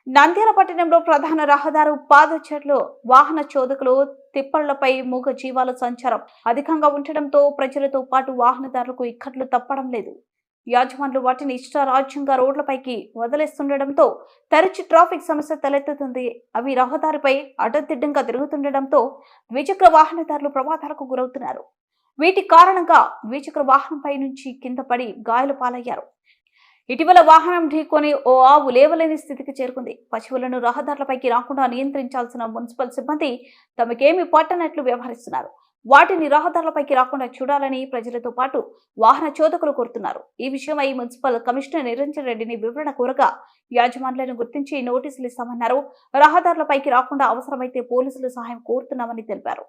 నంద్యాల పట్టణంలో ప్రధాన రహదారు పాదచారులు వాహన చోదకులు తిప్పళ్లపై మూగ జీవాల సంచారం అధికంగా ఉండటంతో ప్రజలతో పాటు వాహనదారులకు ఇక్కట్లు తప్పడం లేదు. యాజమాన్లు వాటిని ఇష్టారాజ్యంగా రోడ్లపైకి వదిలేస్తుండటంతో తరచు ట్రాఫిక్ సమస్య తలెత్తుతుంది. అవి రహదారిపై అడ్డదిడ్డంగా తిరుగుతుండటంతో ద్విచక్ర వాహనదారులు ప్రమాదాలకు గురవుతున్నారు. వీటి కారణంగా ద్విచక్ర వాహనంపై నుంచి కింద పడి గాయాల పాలయ్యారు. ఇటీవల వాహనం ఢీకొని ఓ ఆవు లేవలేని స్థితికి చేరుకుంది. పశువులను రహదారులపైకి రాకుండా నియంత్రించాల్సిన మున్సిపల్ సిబ్బంది తమకేమీ పట్టనట్లు వ్యవహరిస్తున్నారు. వాటిని రహదారులపైకి రాకుండా చూడాలని ప్రజలతో పాటు వాహన చోదకులు కోరుతున్నారు. ఈ విషయమై మున్సిపల్ కమిషనర్ నిరంజన్ రెడ్డిని వివరణ కోరగా యాజమాన్యాలను గుర్తించి నోటీసులు ఇస్తామన్నారు. రహదారులపైకి రాకుండా అవసరమైతే పోలీసుల సహాయం కోరుతున్నామని తెలిపారు.